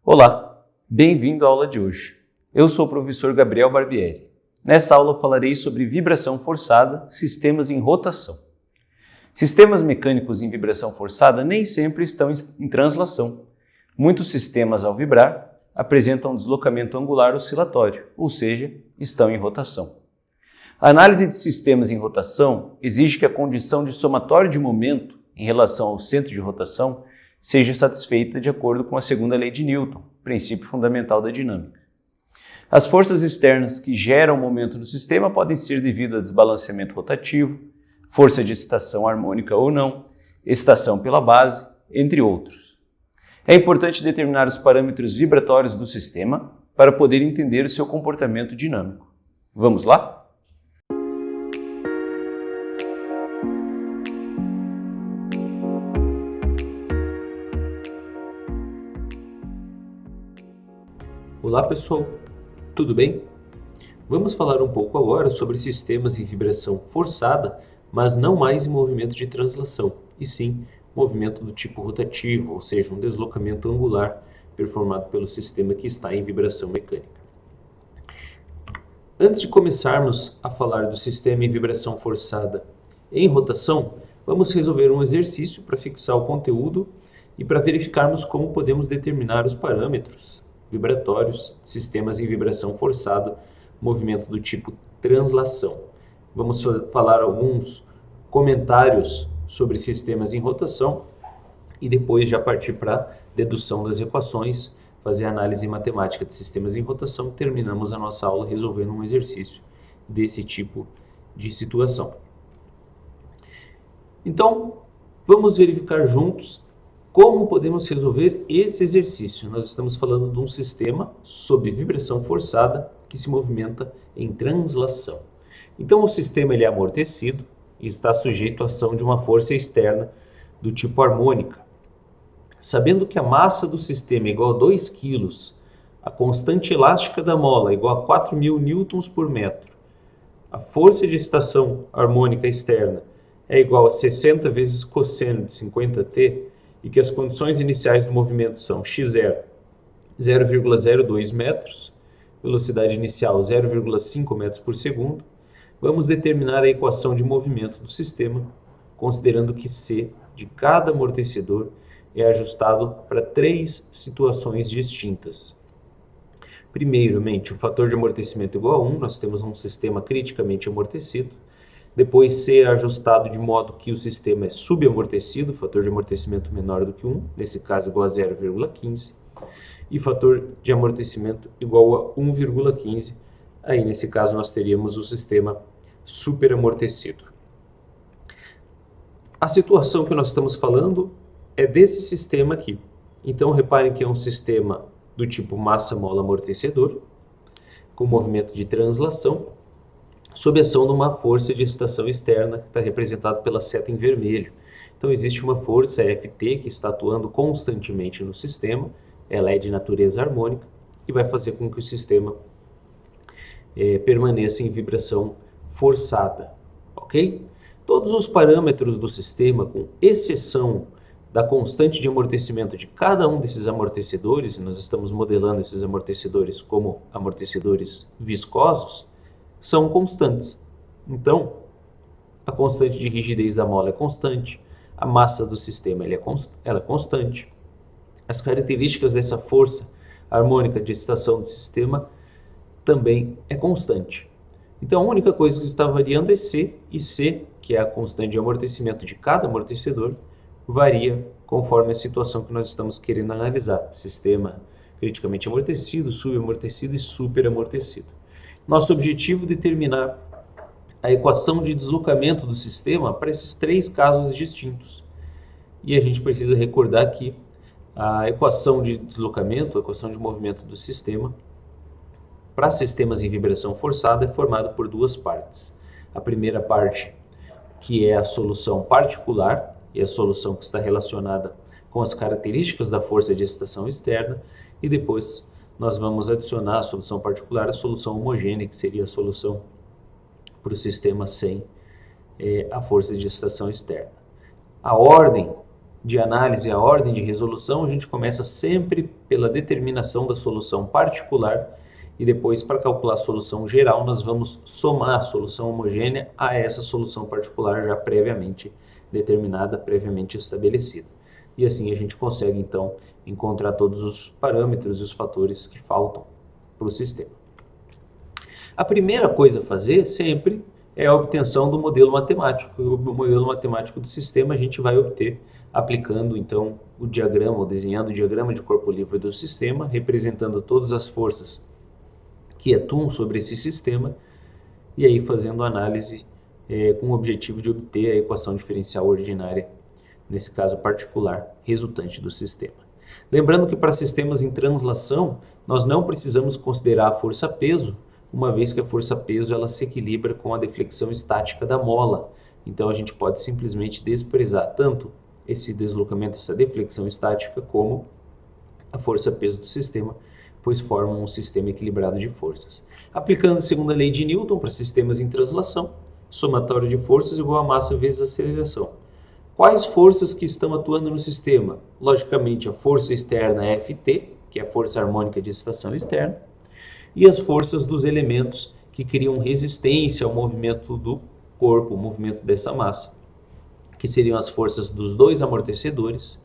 Olá, bem-vindo à aula de hoje. Eu sou o professor Gabriel Barbieri. Nessa aula falarei sobre vibração forçada, sistemas em rotação. Sistemas mecânicos em vibração forçada nem sempre estão em translação. Muitos sistemas, ao vibrar, apresentam deslocamento angular oscilatório, ou seja, estão em rotação. A análise de sistemas em rotação exige que a condição de somatório de momento em relação ao centro de rotação seja satisfeita de acordo com a segunda lei de Newton, princípio fundamental da dinâmica. As forças externas que geram o momento no sistema podem ser devido a desbalanceamento rotativo, força de excitação harmônica ou não, excitação pela base, entre outros. É importante determinar os parâmetros vibratórios do sistema para poder entender o seu comportamento dinâmico. Vamos lá? Olá pessoal, tudo bem? Vamos falar um pouco agora sobre sistemas em vibração forçada, mas não mais em movimento de translação, e sim movimento do tipo rotativo, ou seja, um deslocamento angular performado pelo sistema que está em vibração mecânica. Antes de começarmos a falar do sistema em vibração forçada em rotação, vamos resolver um exercício para fixar o conteúdo e para verificarmos como podemos determinar os parâmetros vibratórios de sistemas em vibração forçada, movimento do tipo translação. Vamos falar alguns comentários sobre sistemas em rotação e depois já partir para dedução das equações, fazer análise matemática de sistemas em rotação. Terminamos a nossa aula resolvendo um exercício desse tipo de situação. Então, vamos verificar juntos como podemos resolver esse exercício. Nós estamos falando de um sistema sob vibração forçada que se movimenta em translação. Então o sistema ele é amortecido e está sujeito à ação de uma força externa do tipo harmônica. Sabendo que a massa do sistema é igual a 2 kg, a constante elástica da mola é igual a 4.000 newtons por metro, a força de excitação harmônica externa é igual a 60 vezes cosseno de 50t, e que as condições iniciais do movimento são x0, 0,02 metros, velocidade inicial 0,5 metros por segundo, vamos determinar a equação de movimento do sistema, considerando que C de cada amortecedor é ajustado para 3 situações distintas. Primeiramente, o fator de amortecimento igual a 1, nós temos um sistema criticamente amortecido. Depois C é ajustado de modo que o sistema é subamortecido, fator de amortecimento menor do que 1, nesse caso igual a 0,15, e fator de amortecimento igual a 1,15, aí nesse caso nós teríamos o sistema superamortecido. A situação que nós estamos falando é desse sistema aqui. Então reparem que é um sistema do tipo massa-mola amortecedor, com movimento de translação, sob a ação de uma força de excitação externa que está representada pela seta em vermelho. Então existe uma força Ft que está atuando constantemente no sistema, ela é de natureza harmônica e vai fazer com que o sistema permaneça em vibração forçada, ok? Todos os parâmetros do sistema, com exceção da constante de amortecimento de cada um desses amortecedores, nós estamos modelando esses amortecedores como amortecedores viscosos, são constantes. Então, a constante de rigidez da mola é constante, a massa do sistema ela é constante, as características dessa força harmônica de excitação do sistema também é constante. Então, a única coisa que está variando é C, e C, que é a constante de amortecimento de cada amortecedor, varia conforme a situação que nós estamos querendo analisar. Sistema criticamente amortecido, subamortecido e superamortecido. Nosso objetivo é determinar a equação de deslocamento do sistema para esses 3 casos distintos. E a gente precisa recordar que a equação de deslocamento, a equação de movimento do sistema, para sistemas em vibração forçada, é formada por 2 partes. A primeira parte, que é a solução particular, e a solução que está relacionada com as características da força de excitação externa, e depois nós vamos adicionar a solução particular, a solução homogênea, que seria a solução para o sistema sem a força de excitação externa. A ordem de análise, a ordem de resolução, a gente começa sempre pela determinação da solução particular e depois, para calcular a solução geral, nós vamos somar a solução homogênea a essa solução particular já previamente determinada, previamente estabelecida. E assim a gente consegue, então, encontrar todos os parâmetros e os fatores que faltam para o sistema. A primeira coisa a fazer sempre é a obtenção do modelo matemático. O modelo matemático do sistema a gente vai obter aplicando, então, o diagrama, ou desenhando o diagrama de corpo livre do sistema, representando todas as forças que atuam sobre esse sistema, e aí fazendo análise com o objetivo de obter a equação diferencial ordinária, nesse caso particular, resultante do sistema. Lembrando que para sistemas em translação, nós não precisamos considerar a força-peso, uma vez que a força-peso ela se equilibra com a deflexão estática da mola. Então a gente pode simplesmente desprezar tanto esse deslocamento, essa deflexão estática, como a força-peso do sistema, pois formam um sistema equilibrado de forças. Aplicando a segunda lei de Newton para sistemas em translação, somatório de forças igual a massa vezes aceleração. Quais forças que estão atuando no sistema? Logicamente, a força externa Ft, que é a força harmônica de excitação externa, e as forças dos elementos que criam resistência ao movimento do corpo, o movimento dessa massa, que seriam as forças dos dois amortecedores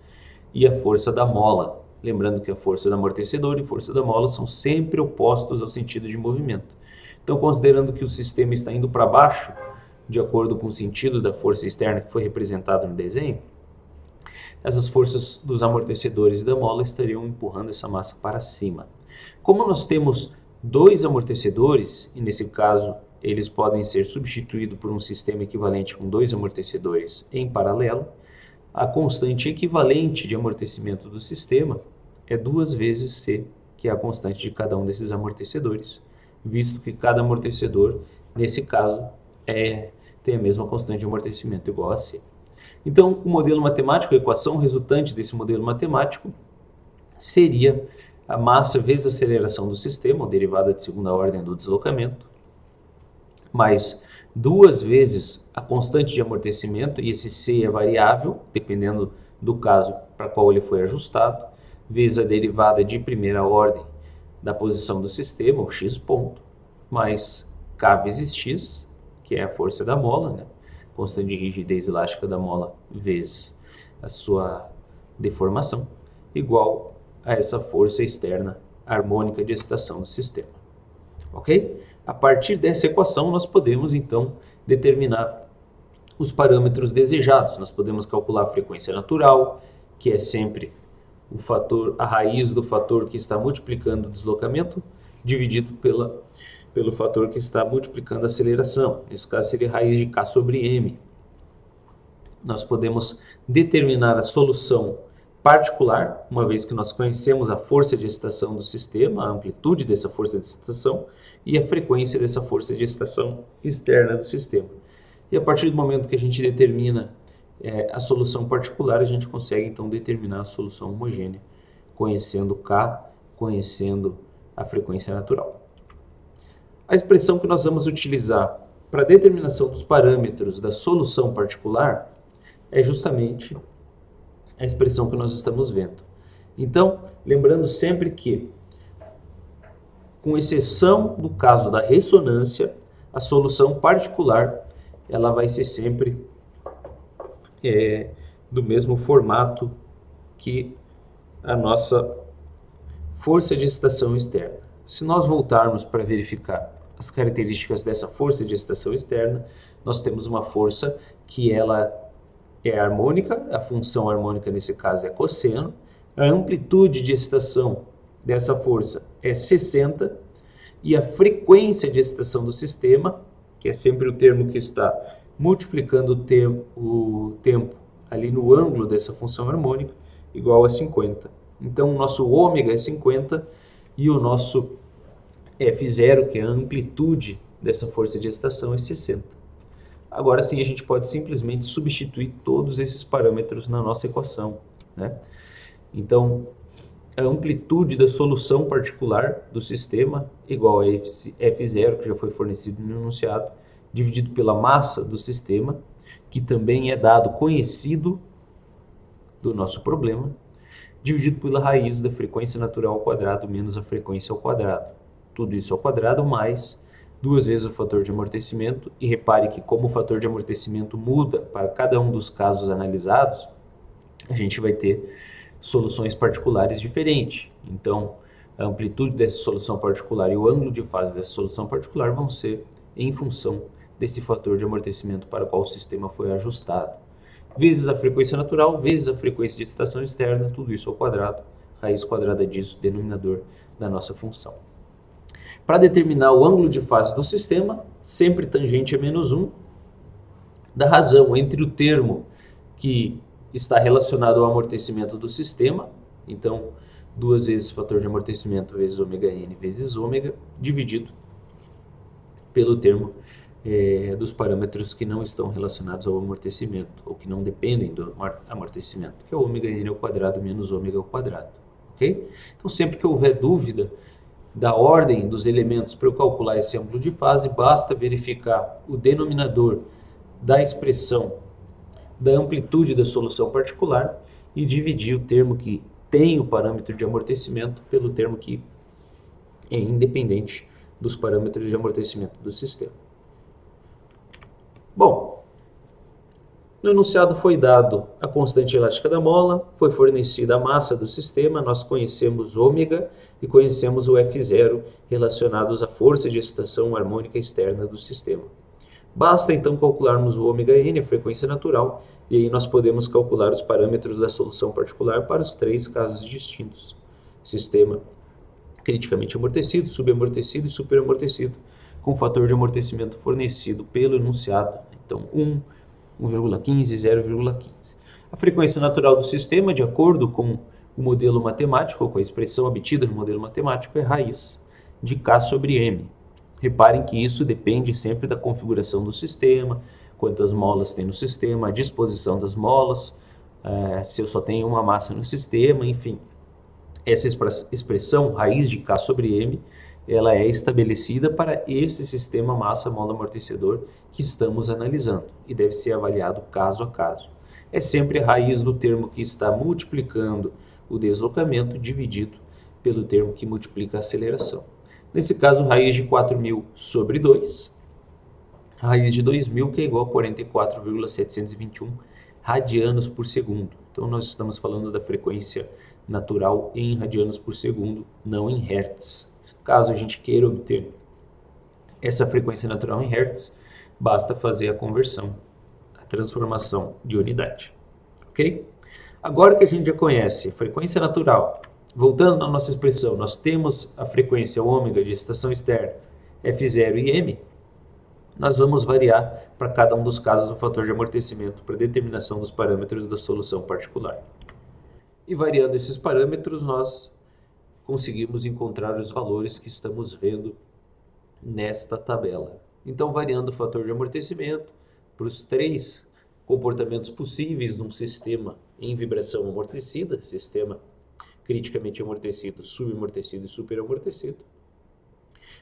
e a força da mola. Lembrando que a força do amortecedor e a força da mola são sempre opostos ao sentido de movimento. Então, considerando que o sistema está indo para baixo, de acordo com o sentido da força externa que foi representada no desenho, essas forças dos amortecedores e da mola estariam empurrando essa massa para cima. Como nós temos dois amortecedores, e nesse caso eles podem ser substituídos por um sistema equivalente com dois amortecedores em paralelo, a constante equivalente de amortecimento do sistema é 2 vezes C, que é a constante de cada um desses amortecedores, visto que cada amortecedor, nesse caso, tem a mesma constante de amortecimento igual a C. Então, o modelo matemático, a equação resultante desse modelo matemático, seria a massa vezes a aceleração do sistema, ou derivada de segunda ordem do deslocamento, mais 2 vezes a constante de amortecimento, e esse C é variável, dependendo do caso para qual ele foi ajustado, vezes a derivada de primeira ordem da posição do sistema, o x ponto, mais K vezes x, que é a força da mola, né? Constante de rigidez elástica da mola vezes a sua deformação, igual a essa força externa harmônica de excitação do sistema. Ok? A partir dessa equação, nós podemos, então, determinar os parâmetros desejados. Nós podemos calcular a frequência natural, que é sempre o fator, a raiz do fator que está multiplicando o deslocamento, dividido pelo fator que está multiplicando a aceleração. Nesse caso, seria a raiz de K sobre M. Nós podemos determinar a solução particular, uma vez que nós conhecemos a força de excitação do sistema, a amplitude dessa força de excitação e a frequência dessa força de excitação externa do sistema. E a partir do momento que a gente determina a solução particular, a gente consegue então determinar a solução homogênea, conhecendo K, conhecendo a frequência natural. A expressão que nós vamos utilizar para a determinação dos parâmetros da solução particular é justamente a expressão que nós estamos vendo. Então, lembrando sempre que, com exceção do caso da ressonância, a solução particular ela vai ser sempre do mesmo formato que a nossa força de excitação externa. Se nós voltarmos para verificar as características dessa força de excitação externa, nós temos uma força que ela é harmônica, a função harmônica nesse caso é cosseno, a amplitude de excitação dessa força é 60 e a frequência de excitação do sistema, que é sempre o termo que está multiplicando o tempo ali no ângulo dessa função harmônica, igual a 50. Então o nosso ômega é 50 e o nosso F0, que é a amplitude dessa força de excitação, é 60. Agora sim, a gente pode simplesmente substituir todos esses parâmetros na nossa equação, né? Então, a amplitude da solução particular do sistema igual a F0, que já foi fornecido no enunciado, dividido pela massa do sistema, que também é dado conhecido do nosso problema, dividido pela raiz da frequência natural ao quadrado menos a frequência ao quadrado. Tudo isso ao quadrado mais 2 vezes o fator de amortecimento. E repare que como o fator de amortecimento muda para cada um dos casos analisados, a gente vai ter soluções particulares diferentes. Então, a amplitude dessa solução particular e o ângulo de fase dessa solução particular vão ser em função desse fator de amortecimento para o qual o sistema foi ajustado. Vezes a frequência natural, vezes a frequência de excitação externa, tudo isso ao quadrado, raiz quadrada disso, denominador da nossa função. Para determinar o ângulo de fase do sistema, sempre tangente a menos 1, da razão entre o termo que está relacionado ao amortecimento do sistema, então 2 vezes fator de amortecimento vezes ômega-n vezes ômega, dividido pelo termo dos parâmetros que não estão relacionados ao amortecimento, ou que não dependem do amortecimento, que é o ômega-n ao quadrado menos ômega ao quadrado. Okay? Então, sempre que houver dúvida da ordem dos elementos para eu calcular esse ângulo de fase, basta verificar o denominador da expressão da amplitude da solução particular e dividir o termo que tem o parâmetro de amortecimento pelo termo que é independente dos parâmetros de amortecimento do sistema. Bom, no enunciado foi dado a constante elástica da mola, foi fornecida a massa do sistema, nós conhecemos ômega e conhecemos o F0 relacionados à força de excitação harmônica externa do sistema. Basta então calcularmos o ômega-n, a frequência natural, e aí nós podemos calcular os parâmetros da solução particular para os 3 casos distintos. Sistema criticamente amortecido, subamortecido e superamortecido, com fator de amortecimento fornecido pelo enunciado, então 1, 1,15 e 0,15. A frequência natural do sistema, de acordo com o modelo matemático, ou com a expressão obtida no modelo matemático, é raiz de K sobre M. Reparem que isso depende sempre da configuração do sistema, quantas molas tem no sistema, a disposição das molas, se eu só tenho uma massa no sistema, enfim. Essa expressão, raiz de K sobre M, ela é estabelecida para esse sistema massa-mola amortecedor que estamos analisando e deve ser avaliado caso a caso. É sempre a raiz do termo que está multiplicando o deslocamento dividido pelo termo que multiplica a aceleração. Nesse caso, raiz de 4.000 sobre 2, raiz de 2.000, que é igual a 44,721 radianos por segundo. Então, nós estamos falando da frequência natural em radianos por segundo, não em hertz. Caso a gente queira obter essa frequência natural em hertz, basta fazer a conversão, a transformação de unidade. Ok? Agora que a gente já conhece a frequência natural, voltando na nossa expressão, nós temos a frequência ômega de excitação externa, F0 e M, nós vamos variar para cada um dos casos o fator de amortecimento para determinação dos parâmetros da solução particular. E variando esses parâmetros, nós conseguimos encontrar os valores que estamos vendo nesta tabela. Então, variando o fator de amortecimento para os 3 comportamentos possíveis num sistema em vibração amortecida, sistema criticamente amortecido, subamortecido e superamortecido,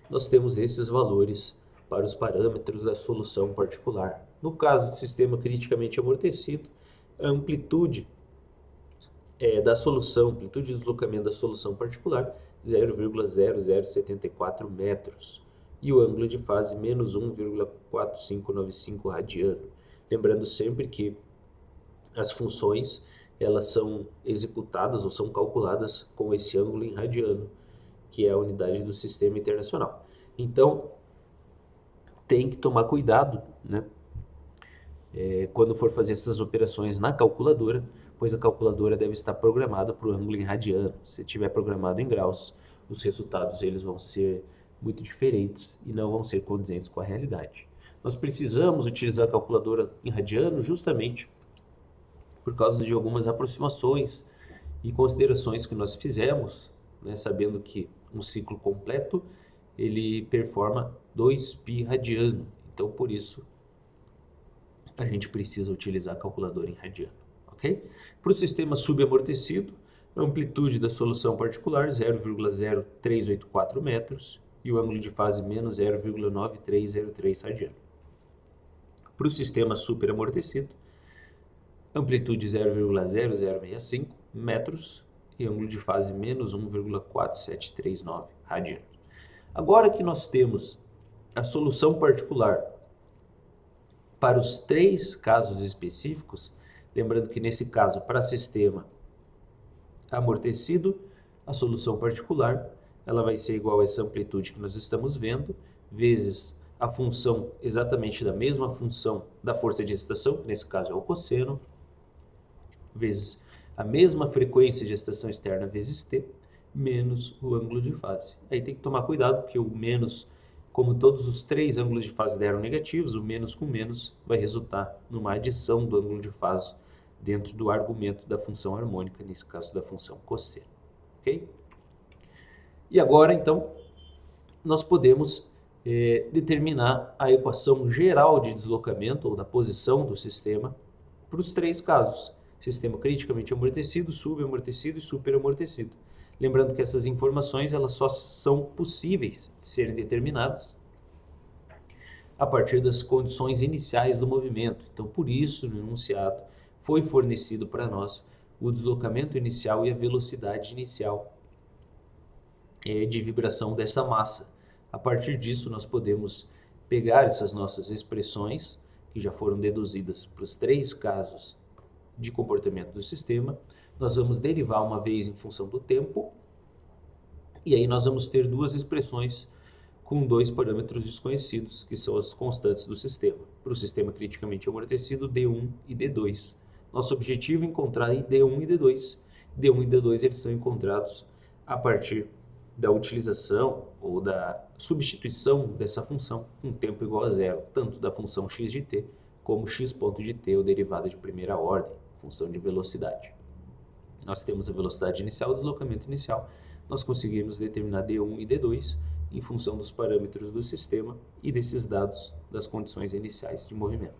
nós temos esses valores para os parâmetros da solução particular. No caso do sistema criticamente amortecido, a amplitude da solução, amplitude de deslocamento da solução particular, 0,0074 metros. E o ângulo de fase, menos 1,4595 radiano. Lembrando sempre que as funções, elas são executadas ou são calculadas com esse ângulo em radiano, que é a unidade do sistema internacional. Então, tem que tomar cuidado, né? Quando for fazer essas operações na calculadora, pois a calculadora deve estar programada para o ângulo em radiano. Se estiver programado em graus, os resultados eles vão ser muito diferentes e não vão ser condizentes com a realidade. Nós precisamos utilizar a calculadora em radiano justamente por causa de algumas aproximações e considerações que nós fizemos, né, sabendo que um ciclo completo ele performa 2π radiano. Então, por isso, a gente precisa utilizar a calculadora em radiano. Okay? Para o sistema subamortecido, a amplitude da solução particular 0,0384 metros e o ângulo de fase menos 0,9303 radiano. Para o sistema superamortecido, amplitude 0,0065 metros e ângulo de fase menos 1,4739 radianos. Agora que nós temos a solução particular para os 3 casos específicos, lembrando que nesse caso, para sistema amortecido, a solução particular ela vai ser igual a essa amplitude que nós estamos vendo, vezes a função exatamente da mesma função da força de excitação, que nesse caso é o cosseno, vezes a mesma frequência de excitação externa vezes t, menos o ângulo de fase. Aí tem que tomar cuidado, porque o menos, como todos os 3 ângulos de fase deram negativos, o menos com menos vai resultar numa adição do ângulo de fase dentro do argumento da função harmônica, nesse caso da função cosseno. Ok? E agora, então, nós podemos determinar a equação geral de deslocamento ou da posição do sistema para os 3 casos. Sistema criticamente amortecido, subamortecido e superamortecido. Lembrando que essas informações elas só são possíveis de serem determinadas a partir das condições iniciais do movimento. Então, por isso, no enunciado, foi fornecido para nós o deslocamento inicial e a velocidade inicial de vibração dessa massa. A partir disso, nós podemos pegar essas nossas expressões, que já foram deduzidas para os 3 casos de comportamento do sistema, nós vamos derivar uma vez em função do tempo, e aí nós vamos ter 2 expressões com 2 parâmetros desconhecidos, que são as constantes do sistema. Para o sistema criticamente amortecido, D1 e D2. Nosso objetivo é encontrar aí D1 e D2. D1 e D2 eles são encontrados a partir da utilização ou da substituição dessa função com tempo igual a 0, tanto da função x de t como x ponto de t, ou derivada de primeira ordem, função de velocidade. Nós temos a velocidade inicial, o deslocamento inicial, nós conseguimos determinar D1 e D2 em função dos parâmetros do sistema e desses dados das condições iniciais de movimento.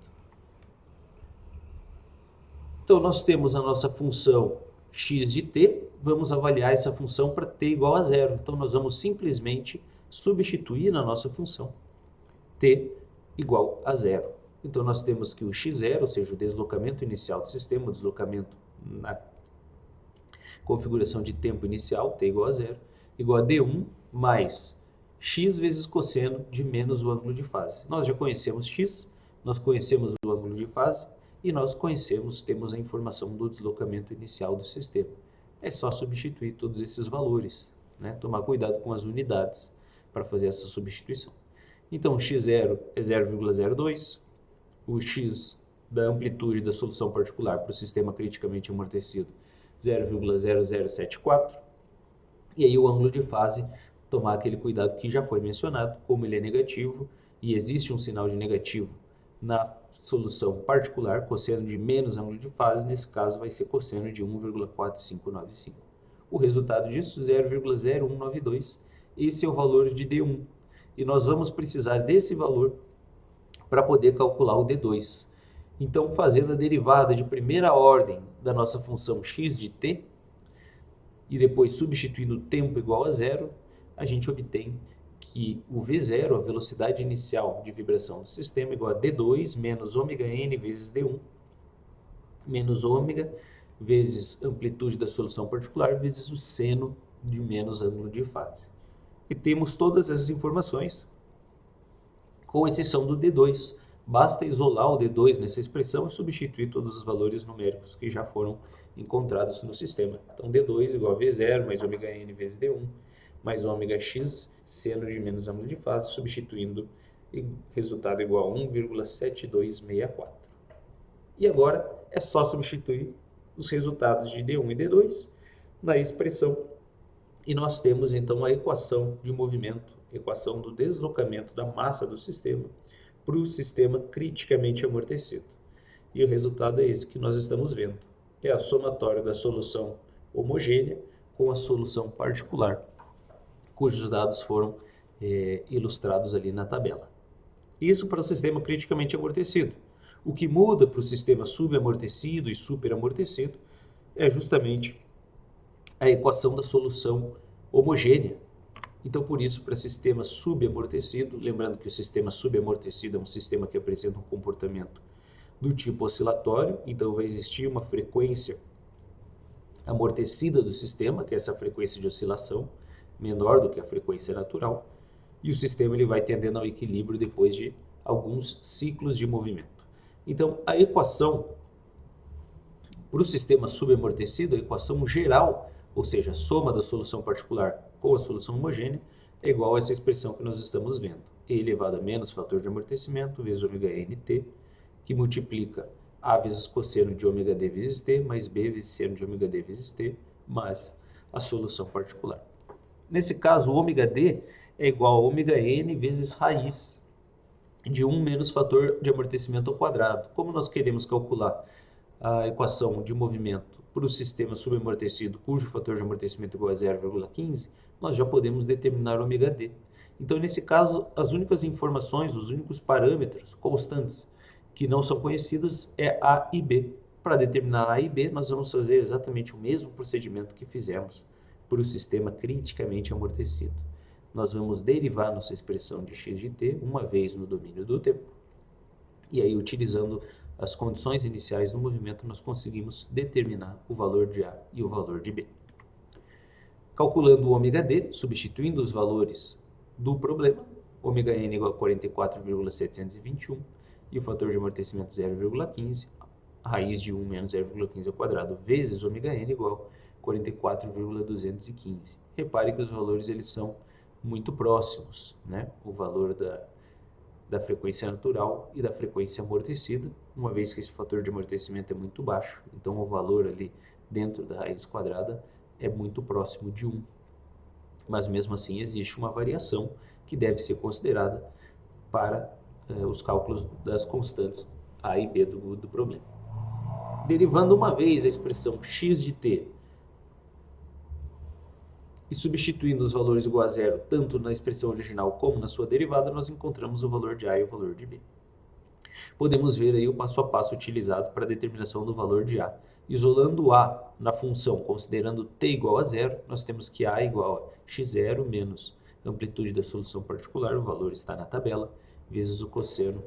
Então, nós temos a nossa função x de t, vamos avaliar essa função para t igual a 0. Então, nós vamos simplesmente substituir na nossa função t igual a 0. Então, nós temos que o x0, ou seja, o deslocamento inicial do sistema, o deslocamento na configuração de tempo inicial, t igual a 0, igual a d1 mais x vezes cosseno de menos o ângulo de fase. Nós já conhecemos x, nós conhecemos o ângulo de fase e nós temos a informação do deslocamento inicial do sistema. É só substituir todos esses valores, né? Tomar cuidado com as unidades para fazer essa substituição. Então, o x0 é 0,02, o x da amplitude da solução particular para o sistema criticamente amortecido, 0,0074, e aí o ângulo de fase, tomar aquele cuidado que já foi mencionado, como ele é negativo e existe um sinal de negativo na solução particular, cosseno de menos ângulo de fase, nesse caso vai ser cosseno de 1,4595. O resultado disso, 0,0192, esse é o valor de D1, e nós vamos precisar desse valor para poder calcular o D2. Então, fazendo a derivada de primeira ordem da nossa função x de t, e depois substituindo o tempo igual a 0, a gente obtém que o V0, a velocidade inicial de vibração do sistema, igual a D2 menos ômega-n vezes D1, menos ômega vezes amplitude da solução particular, vezes o seno de menos ângulo de fase. E temos todas essas informações, com exceção do D2. Basta isolar o D2 nessa expressão e substituir todos os valores numéricos que já foram encontrados no sistema. Então, D2 igual a V0 mais ômega-n vezes D1, mais ômega x, seno de menos ângulo de fase, substituindo resultado igual a 1,7264. E agora é só substituir os resultados de D1 e D2 na expressão e nós temos então a equação de movimento, equação do deslocamento da massa do sistema para o sistema criticamente amortecido. E o resultado é esse que nós estamos vendo. É a somatória da solução homogênea com a solução particular, cujos dados foram ilustrados ali na tabela. Isso para o sistema criticamente amortecido. O que muda para o sistema subamortecido e superamortecido é justamente a equação da solução homogênea. Então, por isso, para sistema subamortecido, lembrando que o sistema subamortecido é um sistema que apresenta um comportamento do tipo oscilatório, então vai existir uma frequência amortecida do sistema, que é essa frequência de oscilação, menor do que a frequência natural, e o sistema ele vai tendendo ao equilíbrio depois de alguns ciclos de movimento. Então, a equação para o sistema subamortecido, a equação geral, ou seja, a soma da solução particular com a solução homogênea, é igual a essa expressão que nós estamos vendo. E elevado a menos fator de amortecimento vezes ômega nt, que multiplica A vezes cosseno de ômega d vezes t, mais B vezes seno de ômega d vezes t, mais a solução particular. Nesse caso, o ômega d é igual a ômega n vezes raiz de 1 menos fator de amortecimento ao quadrado. Como nós queremos calcular a equação de movimento para o sistema subamortecido, cujo fator de amortecimento é igual a 0,15, nós já podemos determinar ômega d. Então, nesse caso, as únicas informações, os únicos parâmetros constantes que não são conhecidas é A e B. Para determinar A e B, nós vamos fazer exatamente o mesmo procedimento que fizemos para o sistema criticamente amortecido. Nós vamos derivar nossa expressão de x de t uma vez no domínio do tempo. E aí, utilizando as condições iniciais do movimento, nós conseguimos determinar o valor de A e o valor de B. Calculando o ômega d, substituindo os valores do problema, ômega n igual a 44,721 e o fator de amortecimento 0,15, a raiz de 1 menos 0,15 ao quadrado vezes ômega n igual a 44,215. Repare que os valores eles são muito próximos, né? O valor da frequência natural e da frequência amortecida, uma vez que esse fator de amortecimento é muito baixo, então o valor ali dentro da raiz quadrada é muito próximo de 1. Mas mesmo assim existe uma variação que deve ser considerada para os cálculos das constantes A e B do problema. Derivando uma vez a expressão x de t e substituindo os valores igual a zero, tanto na expressão original como na sua derivada, nós encontramos o valor de A e o valor de B. Podemos ver aí o passo a passo utilizado para a determinação do valor de A. Isolando A na função, considerando t igual a zero, nós temos que A igual a x0 menos a amplitude da solução particular, o valor está na tabela, vezes o cosseno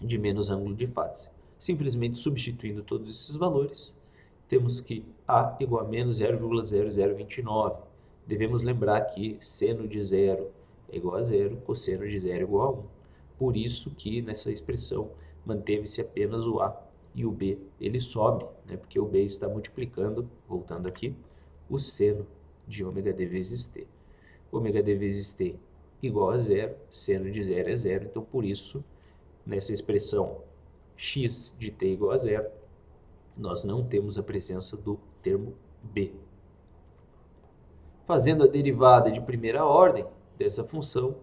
de menos ângulo de fase. Simplesmente substituindo todos esses valores, temos que A igual a menos 0,0029. Devemos lembrar que seno de 0 é igual a 0, cosseno de 0 é igual a 1. Por isso que nessa expressão manteve-se apenas o A e o B. Ele sobe, né, porque o B está multiplicando, voltando aqui, o seno de ômega d vezes t. Ômega d vezes t igual a 0, seno de 0 é 0. Então, por isso, nessa expressão x de t igual a 0, nós não temos a presença do termo B. Fazendo a derivada de primeira ordem dessa função,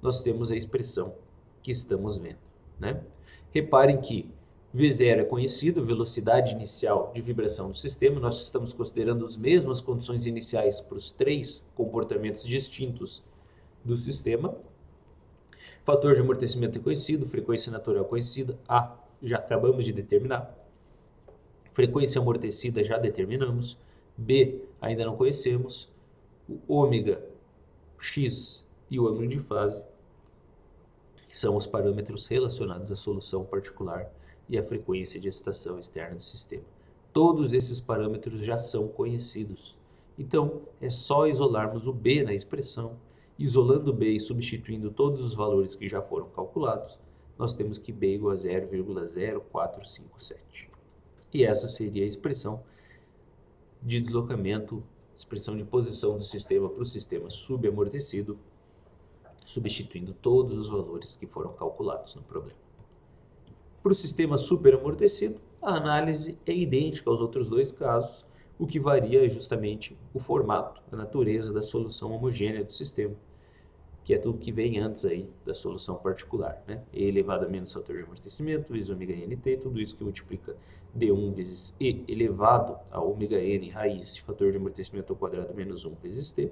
nós temos a expressão que estamos vendo, né? Reparem que V0 é conhecido, velocidade inicial de vibração do sistema. Nós estamos considerando as mesmas condições iniciais para os três comportamentos distintos do sistema. Fator de amortecimento é conhecido, frequência natural conhecida, A já acabamos de determinar. Frequência amortecida já determinamos, B ainda não conhecemos. O ômega, x e o ângulo de fase são os parâmetros relacionados à solução particular e à frequência de excitação externa do sistema. Todos esses parâmetros já são conhecidos. Então, é só isolarmos o B na expressão. Isolando o B e substituindo todos os valores que já foram calculados, nós temos que B igual a 0,0457. E essa seria a expressão de deslocamento, expressão de posição do sistema para o sistema subamortecido, substituindo todos os valores que foram calculados no problema. Para o sistema superamortecido, a análise é idêntica aos outros dois casos, o que varia é justamente o formato, a natureza da solução homogênea do sistema, que é tudo que vem antes aí da solução particular, né? E elevado a menos fator de amortecimento, vezes ômega nt, tudo isso que multiplica d1 vezes e elevado a ômega n raiz de fator de amortecimento ao quadrado menos 1 vezes t,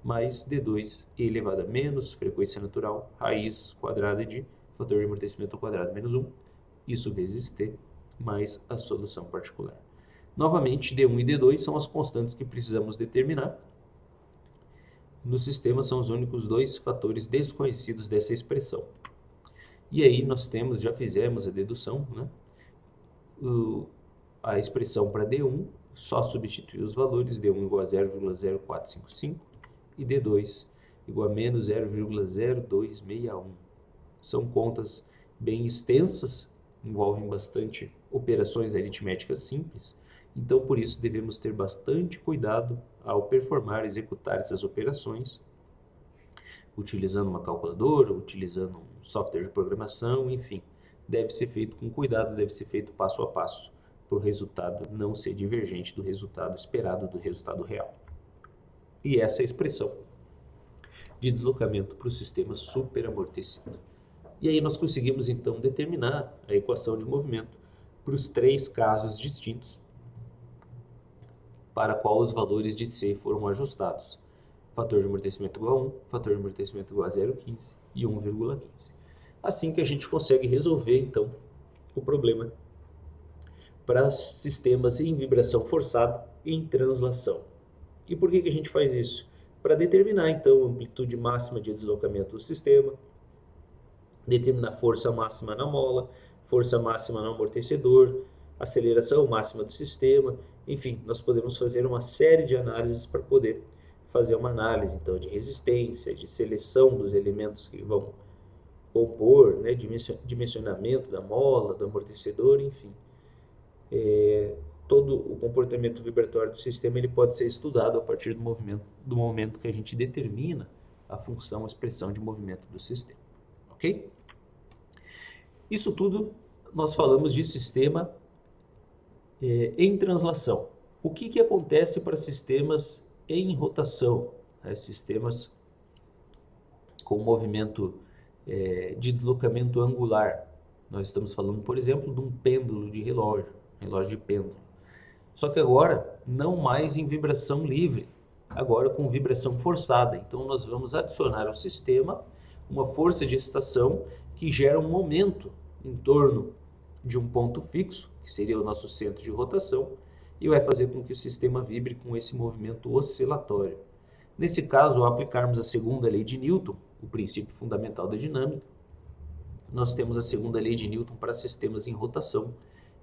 mais d2 e elevado a menos frequência natural, raiz quadrada de fator de amortecimento ao quadrado menos 1, isso vezes t, mais a solução particular. Novamente, d1 e d2 são as constantes que precisamos determinar. No sistema são os únicos dois fatores desconhecidos dessa expressão. E aí nós temos, já fizemos a dedução, né? a expressão para D1, só substituir os valores, D1 igual a 0,0455 e D2 igual a menos 0,0261. São contas bem extensas, envolvem bastante operações aritméticas simples, então por isso devemos ter bastante cuidado ao executar essas operações, utilizando uma calculadora, utilizando um software de programação, enfim. Deve ser feito com cuidado, deve ser feito passo a passo, para o resultado não ser divergente do resultado esperado, do resultado real. E essa é a expressão de deslocamento para o sistema superamortecido. E aí nós conseguimos então determinar a equação de movimento para os 3 casos distintos, para qual os valores de C foram ajustados. Fator de amortecimento igual a 1, fator de amortecimento igual a 0,15 e 1,15. Assim que a gente consegue resolver então o problema para sistemas em vibração forçada e em translação. E por que a gente faz isso? Para determinar então a amplitude máxima de deslocamento do sistema, determinar força máxima na mola, força máxima no amortecedor, aceleração máxima do sistema, enfim, nós podemos fazer uma série de análises para poder fazer uma análise então de resistência, de seleção dos elementos que vão compor, né, dimensionamento da mola, do amortecedor, enfim. Todo o comportamento vibratório do sistema ele pode ser estudado a partir do momento que a gente determina a função, a expressão de movimento do sistema. Ok? Isso tudo nós falamos de sistema em translação. O que acontece para sistemas em rotação? Sistemas com movimento de deslocamento angular. Nós estamos falando, por exemplo, de um pêndulo de relógio de pêndulo. Só que agora, não mais em vibração livre, agora com vibração forçada. Então, nós vamos adicionar ao sistema uma força de excitação que gera um momento em torno de um ponto fixo, que seria o nosso centro de rotação, e vai fazer com que o sistema vibre com esse movimento oscilatório. Nesse caso, ao aplicarmos a segunda lei de Newton, o princípio fundamental da dinâmica, nós temos a segunda lei de Newton para sistemas em rotação,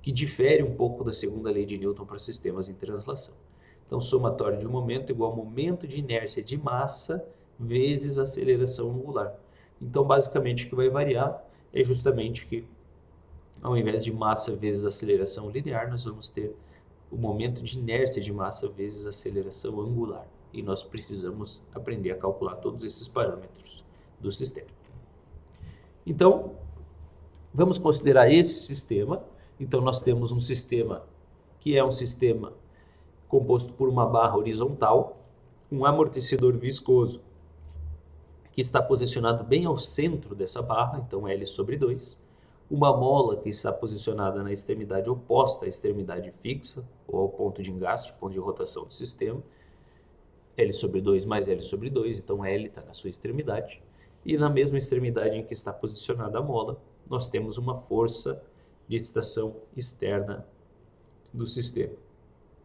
que difere um pouco da segunda lei de Newton para sistemas em translação. Então, somatório de momento igual a momento de inércia de massa vezes aceleração angular. Então, basicamente, o que vai variar é justamente que, ao invés de massa vezes aceleração linear, nós vamos ter o momento de inércia de massa vezes aceleração angular. E nós precisamos aprender a calcular todos esses parâmetros do sistema. Então, vamos considerar esse sistema. Então, nós temos um sistema que é um sistema composto por uma barra horizontal, um amortecedor viscoso que está posicionado bem ao centro dessa barra, então L sobre 2, uma mola que está posicionada na extremidade oposta à extremidade fixa, ou ao ponto de engaste, ponto de rotação do sistema, L sobre 2 mais L sobre 2, então L está na sua extremidade, e na mesma extremidade em que está posicionada a mola, nós temos uma força de excitação externa do sistema.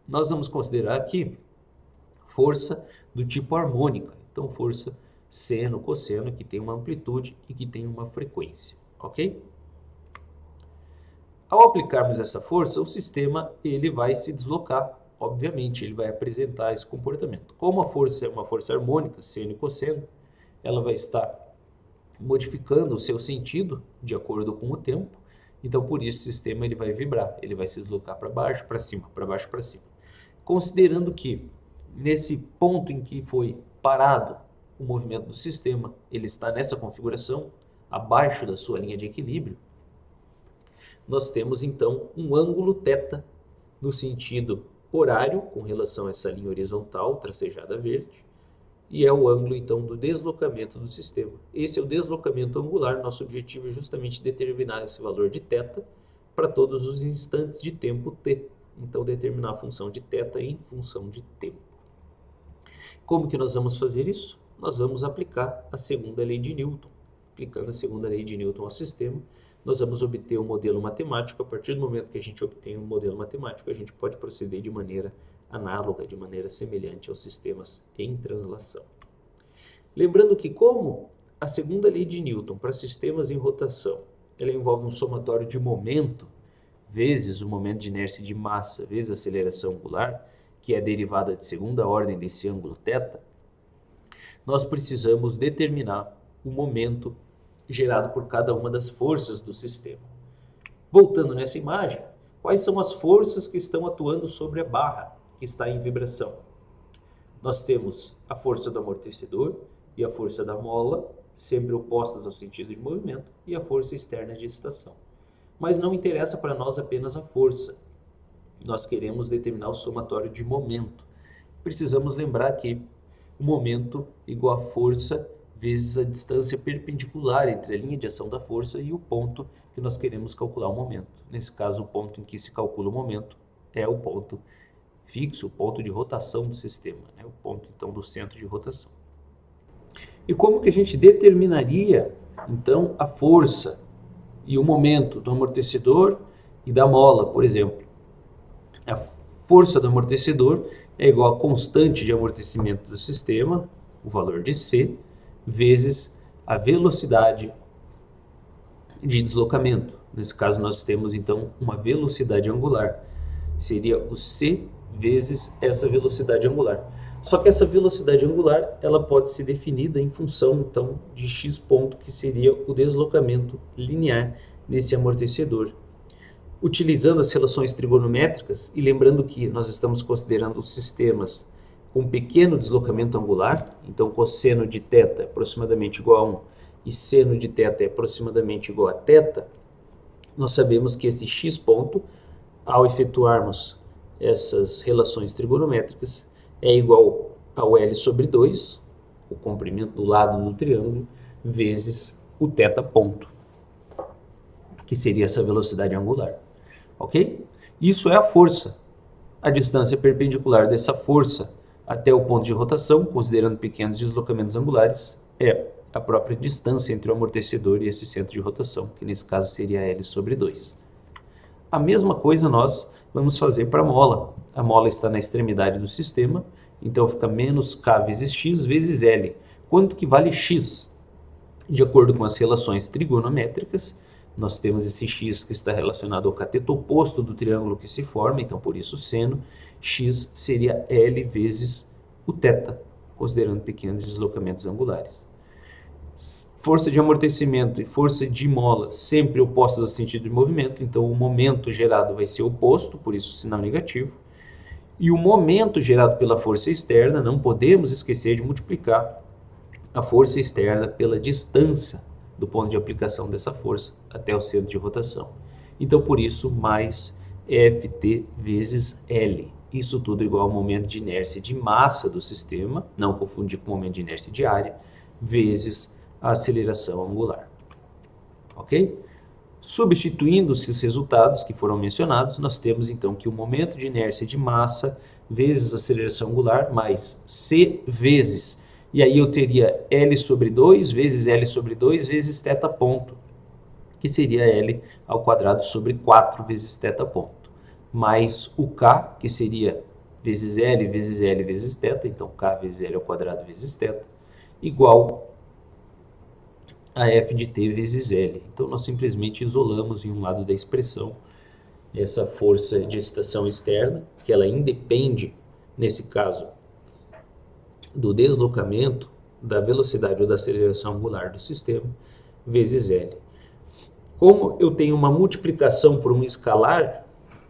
Nós vamos considerar aqui força do tipo harmônica, então força seno, cosseno, que tem uma amplitude e que tem uma frequência, ok? Ao aplicarmos essa força, o sistema ele vai se deslocar, obviamente, ele vai apresentar esse comportamento. Como a força é uma força harmônica, seno e cosseno, ela vai estar modificando o seu sentido de acordo com o tempo. Então, por isso, o sistema ele vai vibrar, ele vai se deslocar para baixo, para cima, para baixo, para cima. Considerando que, nesse ponto em que foi parado o movimento do sistema, ele está nessa configuração, abaixo da sua linha de equilíbrio, nós temos, então, um ângulo θ no sentido horário, com relação a essa linha horizontal, tracejada verde, e é o ângulo, então, do deslocamento do sistema. Esse é o deslocamento angular. Nosso objetivo é justamente determinar esse valor de θ para todos os instantes de tempo t. Então, determinar a função de θ em função de tempo. Como que nós vamos fazer isso? Nós vamos aplicar a segunda lei de Newton. Aplicando a segunda lei de Newton ao sistema, nós vamos obter um modelo matemático. A partir do momento que a gente obtém um modelo matemático, a gente pode proceder de maneira análoga, de maneira semelhante aos sistemas em translação. Lembrando que, como a segunda lei de Newton para sistemas em rotação, ela envolve um somatório de momento vezes o momento de inércia de massa vezes a aceleração angular, que é a derivada de segunda ordem desse ângulo θ, nós precisamos determinar o momento gerado por cada uma das forças do sistema. Voltando nessa imagem, quais são as forças que estão atuando sobre a barra que está em vibração? Nós temos a força do amortecedor e a força da mola, sempre opostas ao sentido de movimento, e a força externa de excitação. Mas não interessa para nós apenas a força. Nós queremos determinar o somatório de momento. Precisamos lembrar que o momento igual a força vezes a distância perpendicular entre a linha de ação da força e o ponto que nós queremos calcular o momento. Nesse caso, o ponto em que se calcula o momento é o ponto fixo, o ponto de rotação do sistema, né? O ponto, então, do centro de rotação. E como que a gente determinaria, então, a força e o momento do amortecedor e da mola, por exemplo? A força do amortecedor é igual à constante de amortecimento do sistema, o valor de C, vezes a velocidade de deslocamento. Nesse caso, nós temos, então, uma velocidade angular. Seria o C vezes essa velocidade angular. Só que essa velocidade angular, ela pode ser definida em função, então, de x ponto, que seria o deslocamento linear desse amortecedor. Utilizando as relações trigonométricas, e lembrando que nós estamos considerando os sistemas com pequeno deslocamento angular, então cosseno de θ é aproximadamente igual a 1 e seno de θ é aproximadamente igual a θ, nós sabemos que esse x ponto, ao efetuarmos essas relações trigonométricas, é igual ao L sobre 2, o comprimento do lado do triângulo, vezes o θ ponto, que seria essa velocidade angular. Ok? Isso é a força. A distância perpendicular dessa força até o ponto de rotação, considerando pequenos deslocamentos angulares, é a própria distância entre o amortecedor e esse centro de rotação, que nesse caso seria L sobre 2. A mesma coisa nós vamos fazer para a mola. A mola está na extremidade do sistema, então fica menos K vezes X vezes L. Quanto que vale X? De acordo com as relações trigonométricas, nós temos esse x que está relacionado ao cateto oposto do triângulo que se forma, então por isso seno, x seria L vezes o θ, considerando pequenos deslocamentos angulares. Força de amortecimento e força de mola sempre opostas ao sentido de movimento, então o momento gerado vai ser oposto, por isso sinal negativo. E o momento gerado pela força externa, não podemos esquecer de multiplicar a força externa pela distância do ponto de aplicação dessa força até o centro de rotação. Então, por isso, mais Ft vezes L. Isso tudo igual ao momento de inércia de massa do sistema, não confundir com o momento de inércia de área, vezes a aceleração angular. Ok? Substituindo esses resultados que foram mencionados, nós temos então que o momento de inércia de massa vezes a aceleração angular mais C vezes, e aí eu teria L sobre 2 vezes L sobre 2 vezes θ ponto, que seria L ao quadrado sobre 4 vezes θ ponto, mais o K, que seria vezes L vezes θ, então K vezes L ao quadrado vezes θ, igual a F de T vezes L. Então nós simplesmente isolamos em um lado da expressão essa força de excitação externa, que ela independe, nesse caso, do deslocamento, da velocidade ou da aceleração angular do sistema, vezes L. Como eu tenho uma multiplicação por um escalar,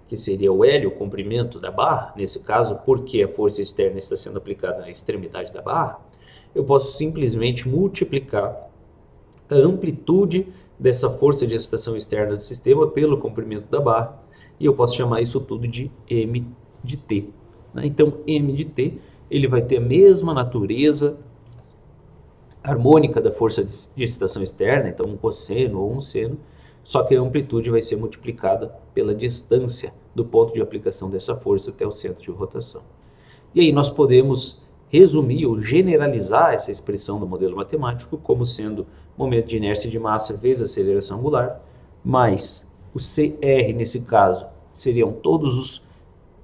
que seria o L, o comprimento da barra, nesse caso, porque a força externa está sendo aplicada na extremidade da barra, eu posso simplesmente multiplicar a amplitude dessa força de excitação externa do sistema pelo comprimento da barra, e eu posso chamar isso tudo de M de T. Então, M de T ele vai ter a mesma natureza harmônica da força de excitação externa, então um cosseno ou um seno, só que a amplitude vai ser multiplicada pela distância do ponto de aplicação dessa força até o centro de rotação. E aí nós podemos resumir ou generalizar essa expressão do modelo matemático como sendo momento de inércia de massa vezes aceleração angular, mais o CR, nesse caso, seriam todos os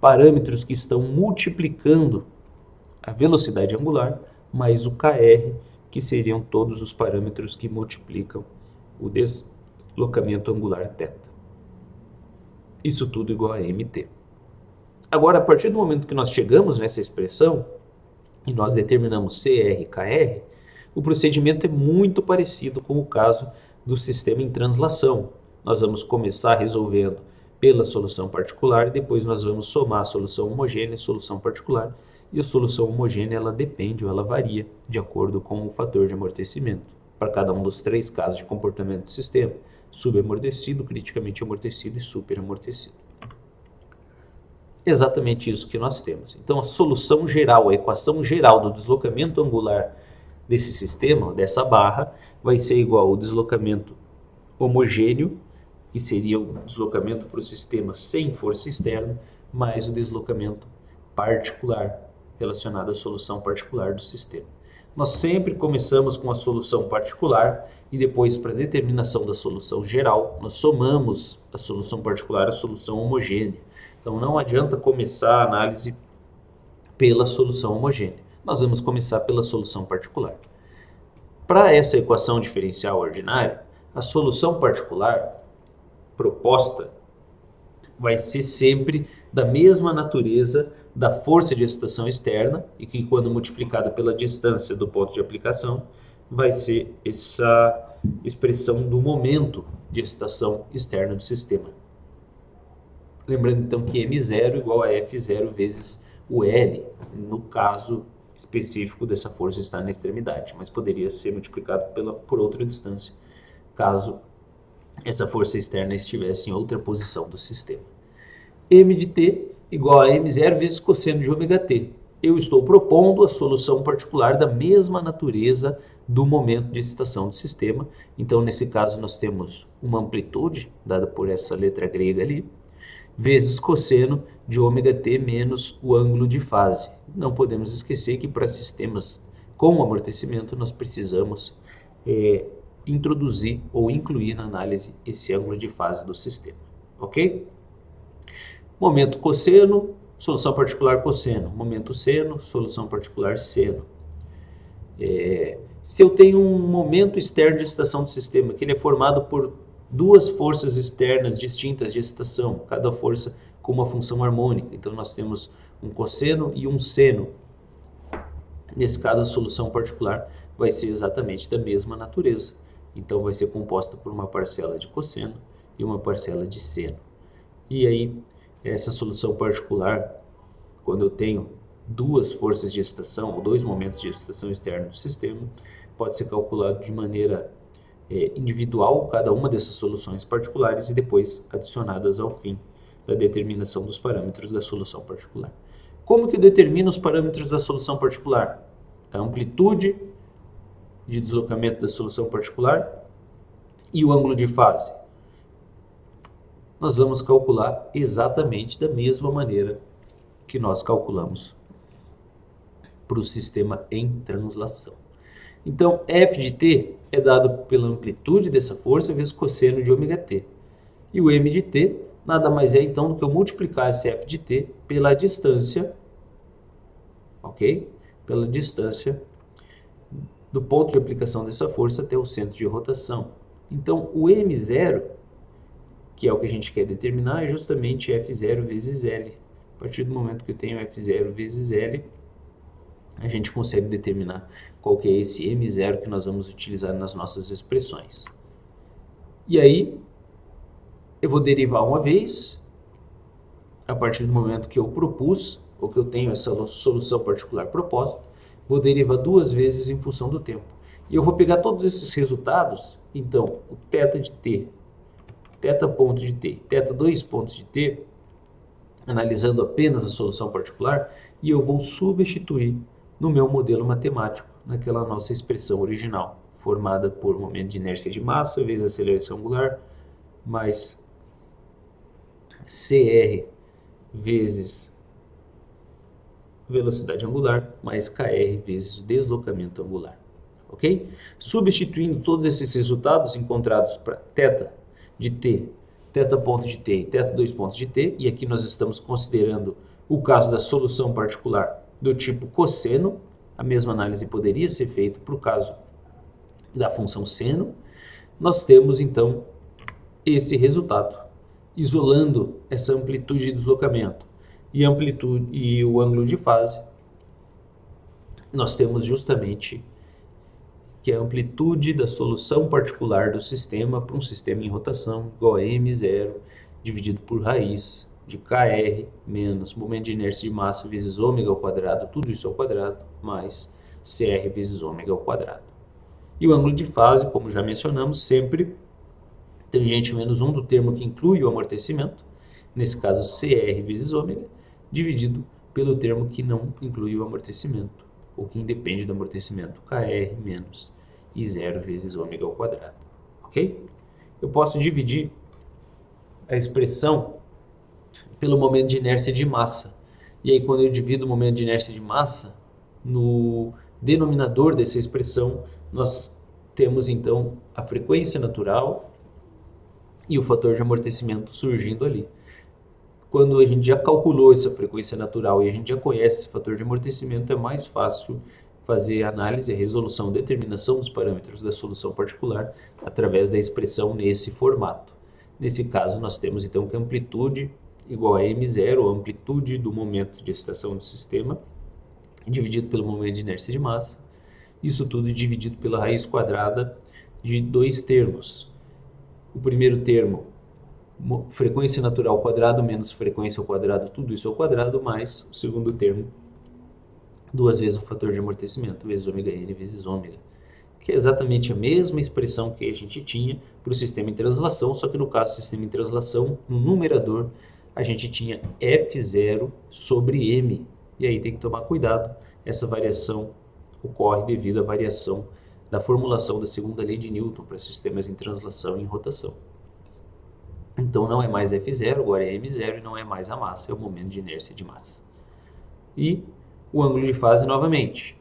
parâmetros que estão multiplicando a velocidade angular, mais o KR, que seriam todos os parâmetros que multiplicam o deslocamento angular θ. Isso tudo igual a mt. Agora, a partir do momento que nós chegamos nessa expressão e nós determinamos CR e KR, o procedimento é muito parecido com o caso do sistema em translação. Nós vamos começar resolvendo pela solução particular e depois nós vamos somar a solução homogênea e a solução particular. E a solução homogênea ela depende ou ela varia de acordo com o fator de amortecimento para cada um dos 3 casos de comportamento do sistema: subamortecido, criticamente amortecido e superamortecido. Exatamente isso que nós temos. Então a solução geral, a equação geral do deslocamento angular desse sistema, dessa barra, vai ser igual ao deslocamento homogêneo, que seria o deslocamento para o sistema sem força externa, mais o deslocamento particular relacionado à solução particular do sistema. Nós sempre começamos com a solução particular e depois, para a determinação da solução geral, nós somamos a solução particular à solução homogênea. Então não adianta começar a análise pela solução homogênea. Nós vamos começar pela solução particular. Para essa equação diferencial ordinária, a solução particular proposta vai ser sempre da mesma natureza da força de excitação externa e que, quando multiplicada pela distância do ponto de aplicação, vai ser essa expressão do momento de excitação externa do sistema. Lembrando então que M0 igual a F0 vezes o L, no caso específico dessa força estar na extremidade, mas poderia ser multiplicado por outra distância, caso essa força externa estivesse em outra posição do sistema. M de t igual a M0 vezes cosseno de ômega t. Eu estou propondo a solução particular da mesma natureza do momento de excitação do sistema. Então, nesse caso, nós temos uma amplitude, dada por essa letra grega ali, vezes cosseno de ômega t menos o ângulo de fase. Não podemos esquecer que para sistemas com amortecimento nós precisamos introduzir ou incluir na análise esse ângulo de fase do sistema, ok? Momento cosseno, solução particular cosseno. Momento seno, solução particular seno. Se eu tenho um momento externo de excitação do sistema, que ele é formado por 2 forças externas distintas de excitação, cada força com uma função harmônica, então nós temos um cosseno e um seno. Nesse caso, a solução particular vai ser exatamente da mesma natureza. Então, vai ser composta por uma parcela de cosseno e uma parcela de seno. E aí, essa solução particular, quando eu tenho 2 forças de excitação, ou 2 momentos de excitação externa do sistema, pode ser calculado de maneira individual, cada uma dessas soluções particulares, e depois adicionadas ao fim da determinação dos parâmetros da solução particular. Como que eu determino os parâmetros da solução particular? A amplitude de deslocamento da solução particular e o ângulo de fase. Nós vamos calcular exatamente da mesma maneira que nós calculamos para o sistema em translação. Então, F de t é dado pela amplitude dessa força vezes cosseno de ômega t. E o M de t nada mais é então do que eu multiplicar esse F de t pela distância, ok? Pela distância do ponto de aplicação dessa força até o centro de rotação. Então, o M0, que é o que a gente quer determinar, é justamente F0 vezes L. A partir do momento que eu tenho F0 vezes L, a gente consegue determinar qual que é esse M0 que nós vamos utilizar nas nossas expressões. E aí, eu vou derivar uma vez, a partir do momento que eu propus, ou que eu tenho essa solução particular proposta, vou derivar 2 vezes em função do tempo. E eu vou pegar todos esses resultados, então, o θ de t, θ ponto de t, θ 2 pontos de t, analisando apenas a solução particular, e eu vou substituir no meu modelo matemático, naquela nossa expressão original, formada por momento de inércia de massa vezes aceleração angular, mais CR vezes velocidade angular, mais KR vezes o deslocamento angular. Ok? Substituindo todos esses resultados encontrados para θ de t, θ ponto de t e θ 2 pontos de t, e aqui nós estamos considerando o caso da solução particular do tipo cosseno, a mesma análise poderia ser feita para o caso da função seno, nós temos então esse resultado. isolando essa amplitude de deslocamento e o ângulo de fase, nós temos justamente que a amplitude da solução particular do sistema para um sistema em rotação igual a m0 dividido por raiz de kr menos momento de inércia de massa vezes ômega ao quadrado, tudo isso ao quadrado, mais cr vezes ômega ao quadrado. E o ângulo de fase, como já mencionamos, sempre tangente menos 1 do termo que inclui o amortecimento, nesse caso cr vezes ômega, dividido pelo termo que não inclui o amortecimento, ou que independe do amortecimento, kr menos I0 vezes ômega ao quadrado. Ok? Eu posso dividir a expressão pelo momento de inércia de massa. E aí, quando eu divido o momento de inércia de massa, no denominador dessa expressão, nós temos então a frequência natural e o fator de amortecimento surgindo ali. Quando a gente já calculou essa frequência natural e a gente já conhece esse fator de amortecimento, é mais fácil fazer a análise, a resolução, determinação dos parâmetros da solução particular através da expressão nesse formato. Nesse caso, nós temos então que a amplitude igual a m0, a amplitude do momento de excitação do sistema, dividido pelo momento de inércia de massa, isso tudo dividido pela raiz quadrada de dois termos. O primeiro termo, frequência natural ao quadrado menos frequência ao quadrado, tudo isso ao quadrado, mais o segundo termo, duas vezes o fator de amortecimento, vezes ômega n vezes ômega, que é exatamente a mesma expressão que a gente tinha para o sistema em translação, só que no caso do sistema em translação, no numerador, a gente tinha F0 sobre M. E aí tem que tomar cuidado, essa variação ocorre devido à variação da formulação da segunda lei de Newton para sistemas em translação e em rotação. Então não é mais F0, agora é M0 e não é mais a massa, é o momento de inércia de massa. E o ângulo de fase novamente.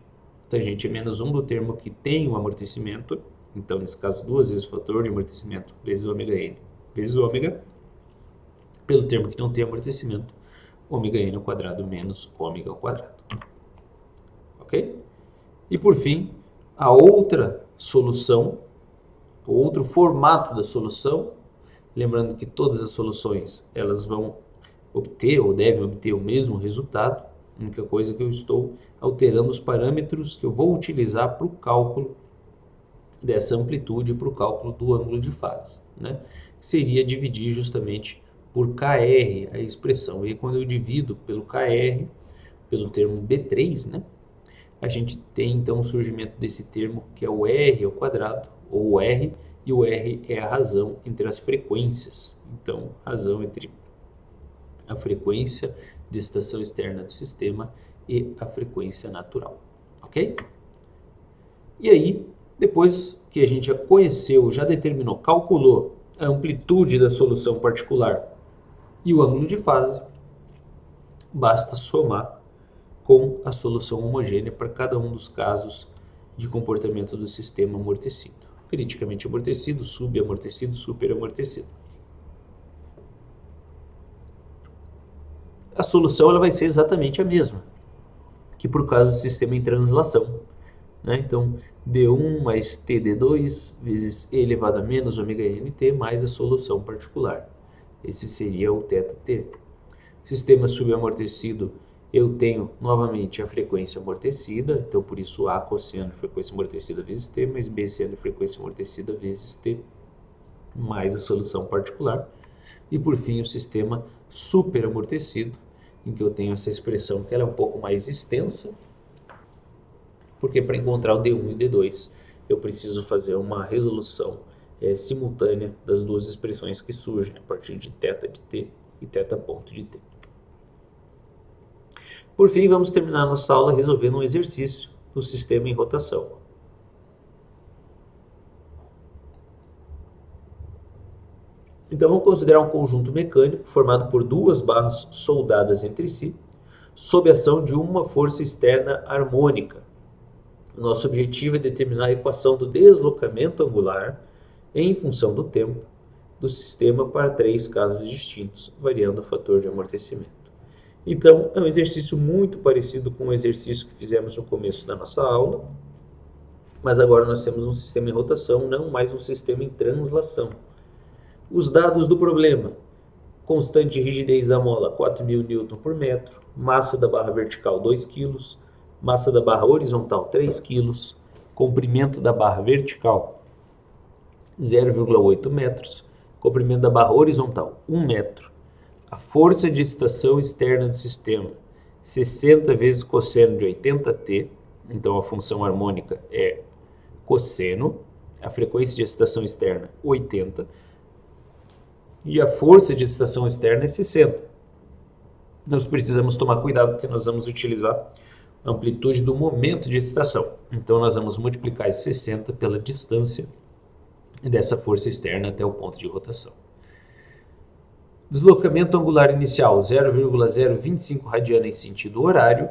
Tangente é menos 1 do termo que tem o amortecimento, então nesse caso duas vezes o fator de amortecimento vezes ômega n vezes ômega, pelo termo que não tem amortecimento, ômega n ao quadrado menos ômega ao quadrado. Ok? E por fim, a outra solução, o outro formato da solução, lembrando que todas as soluções elas vão obter ou devem obter o mesmo resultado, a única coisa é que eu estou alterando os parâmetros que eu vou utilizar para o cálculo dessa amplitude, para o cálculo do ângulo de fase, né? Seria dividir justamente por kr a expressão. E quando eu divido pelo kr, pelo termo B3, né? A gente tem então o surgimento desse termo que é o r ao quadrado, ou o r, e o r é a razão entre as frequências. Então, razão entre a frequência de excitação externa do sistema e a frequência natural, ok? E aí, depois que a gente já conheceu, já determinou, calculou a amplitude da solução particular e o ângulo de fase, basta somar com a solução homogênea para cada um dos casos de comportamento do sistema amortecido. Criticamente amortecido, subamortecido, superamortecido. A solução ela vai ser exatamente a mesma que por causa do sistema em translação, né? Então, D1 mais TD2 vezes E elevado a menos ômega nt mais a solução particular. Esse seria o θt. Sistema subamortecido, eu tenho novamente a frequência amortecida, então por isso A cosseno de frequência amortecida vezes T, mais B seno de frequência amortecida vezes T, mais a solução particular. E por fim o sistema superamortecido, em que eu tenho essa expressão que ela é um pouco mais extensa, porque para encontrar o D1 e D2 eu preciso fazer uma resolução simultânea das duas expressões que surgem a partir de θ de t e θ ponto de t. Por fim, vamos terminar nossa aula resolvendo um exercício do sistema em rotação. Então vamos considerar um conjunto mecânico formado por duas barras soldadas entre si, sob a ação de uma força externa harmônica. O nosso objetivo é determinar a equação do deslocamento angular em função do tempo do sistema para três casos distintos, variando o fator de amortecimento. Então, é um exercício muito parecido com o exercício que fizemos no começo da nossa aula, mas agora nós temos um sistema em rotação, não mais um sistema em translação. Os dados do problema: constante de rigidez da mola 4.000 Newton por metro, massa da barra vertical 2 kg, massa da barra horizontal 3 kg, comprimento da barra vertical 0,8 metros, comprimento da barra horizontal 1 metro, a força de estação externa do sistema 60 vezes cosseno de 80t, então a função harmônica é cosseno, a frequência de excitação externa 80 e a força de excitação externa é 60. Nós precisamos tomar cuidado porque nós vamos utilizar a amplitude do momento de excitação. Então nós vamos multiplicar esse 60 pela distância dessa força externa até o ponto de rotação. Deslocamento angular inicial 0,025 radiana em sentido horário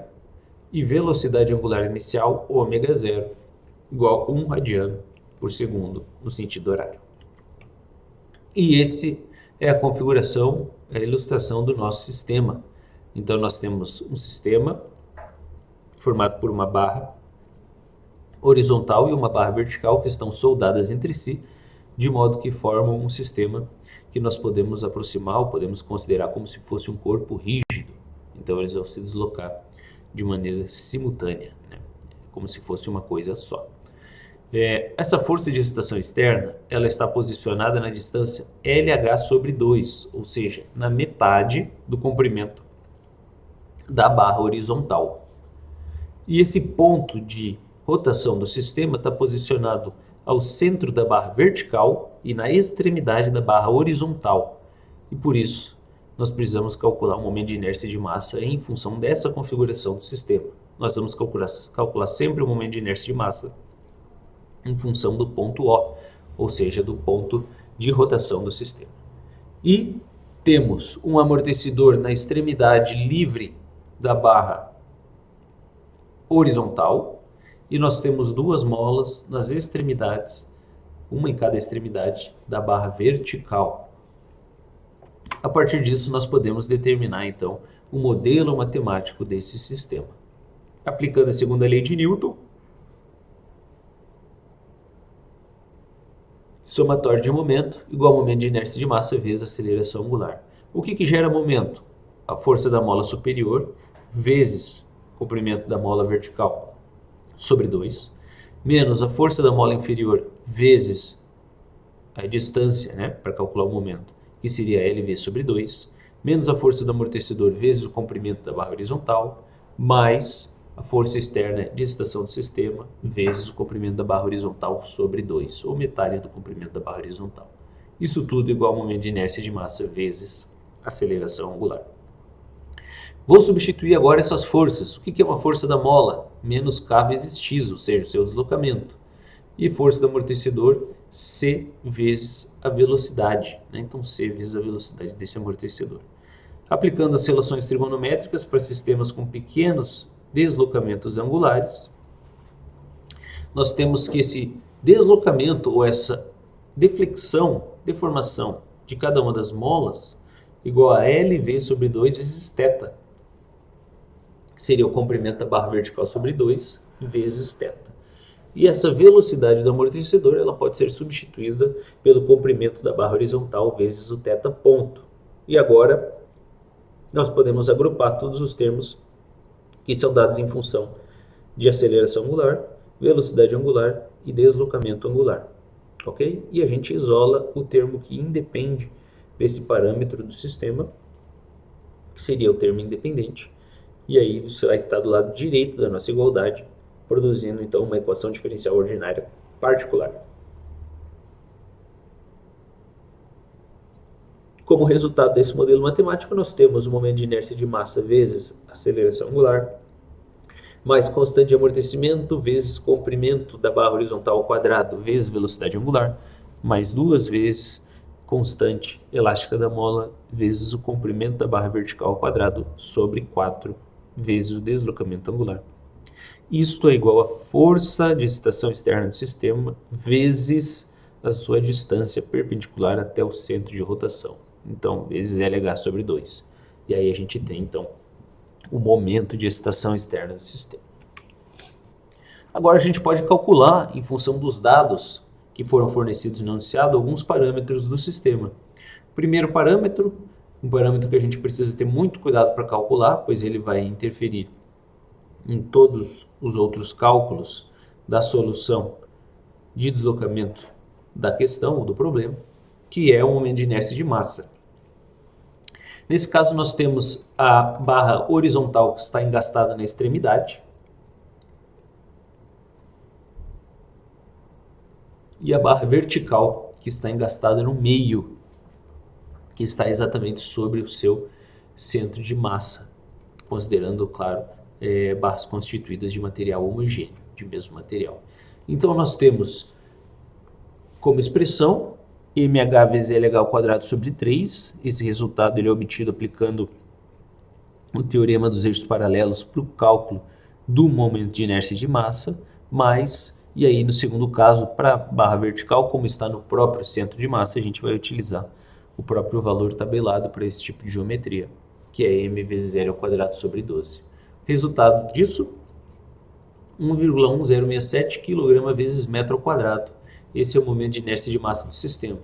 e velocidade angular inicial ω0 igual a 1 radiano por segundo no sentido horário. E esse é a configuração, a ilustração do nosso sistema. Então nós temos um sistema formado por uma barra horizontal e uma barra vertical que estão soldadas entre si, de modo que formam um sistema que nós podemos aproximar ou podemos considerar como se fosse um corpo rígido. Então eles vão se deslocar de maneira simultânea, né? Como se fosse uma coisa só. Essa força de excitação externa, ela está posicionada na distância LH sobre 2, ou seja, na metade do comprimento da barra horizontal. E esse ponto de rotação do sistema está posicionado ao centro da barra vertical e na extremidade da barra horizontal. E por isso, nós precisamos calcular o momento de inércia de massa em função dessa configuração do sistema. Nós vamos calcular sempre o momento de inércia de massa em função do ponto O, ou seja, do ponto de rotação do sistema. E temos um amortecedor na extremidade livre da barra horizontal e nós temos duas molas nas extremidades, uma em cada extremidade da barra vertical. A partir disso, nós podemos determinar, então, o modelo matemático desse sistema. Aplicando a segunda lei de Newton, somatório de momento igual ao momento de inércia de massa vezes aceleração angular. O que gera momento? A força da mola superior vezes o comprimento da mola vertical sobre 2, menos a força da mola inferior vezes a distância, né, para calcular o momento, que seria LV sobre 2, menos a força do amortecedor vezes o comprimento da barra horizontal, mais a força externa de excitação do sistema vezes o comprimento da barra horizontal sobre 2, ou metade do comprimento da barra horizontal. Isso tudo igual ao momento de inércia de massa vezes aceleração angular. Vou substituir agora essas forças. O que é uma força da mola? Menos K vezes X, ou seja, o seu deslocamento. E força do amortecedor, C vezes a velocidade, né? Então, C vezes a velocidade desse amortecedor. Aplicando as relações trigonométricas para sistemas com pequenos deslocamentos angulares, nós temos que esse deslocamento ou essa deformação de cada uma das molas igual a LV sobre 2 vezes θ, que seria o comprimento da barra vertical sobre 2 vezes θ. E essa velocidade do amortecedor ela pode ser substituída pelo comprimento da barra horizontal vezes o θ ponto. E agora nós podemos agrupar todos os termos que são dados em função de aceleração angular, velocidade angular e deslocamento angular. Ok? E a gente isola o termo que independe desse parâmetro do sistema, que seria o termo independente. E aí você vai estar do lado direito da nossa igualdade, produzindo então uma equação diferencial ordinária particular. Como resultado desse modelo matemático, nós temos o momento de inércia de massa vezes aceleração angular, mais constante de amortecimento vezes comprimento da barra horizontal ao quadrado vezes velocidade angular, mais 2 vezes constante elástica da mola vezes o comprimento da barra vertical ao quadrado sobre 4 vezes o deslocamento angular. Isto é igual a força de excitação externa do sistema vezes a sua distância perpendicular até o centro de rotação. Então, vezes LH sobre 2. E aí a gente tem, então, o momento de excitação externa do sistema. Agora a gente pode calcular, em função dos dados que foram fornecidos no enunciado, alguns parâmetros do sistema. O primeiro parâmetro um parâmetro que a gente precisa ter muito cuidado para calcular, pois ele vai interferir em todos os outros cálculos da solução de deslocamento da questão ou do problema, que é o momento de inércia de massa. Nesse caso, nós temos a barra horizontal que está engastada na extremidade e a barra vertical que está engastada no meio, que está exatamente sobre o seu centro de massa, considerando, claro, barras constituídas de material homogêneo, de mesmo material. Então, nós temos como expressão mh vezes LH ao quadrado sobre 3. Esse resultado ele é obtido aplicando o teorema dos eixos paralelos para o cálculo do momento de inércia de massa, mais, e aí no segundo caso, para a barra vertical, como está no próprio centro de massa, a gente vai utilizar o próprio valor tabelado para esse tipo de geometria, que é m vezes L ao quadrado sobre 12. Resultado disso, 1,1067 kg vezes metro ao quadrado. Esse é o momento de inércia de massa do sistema.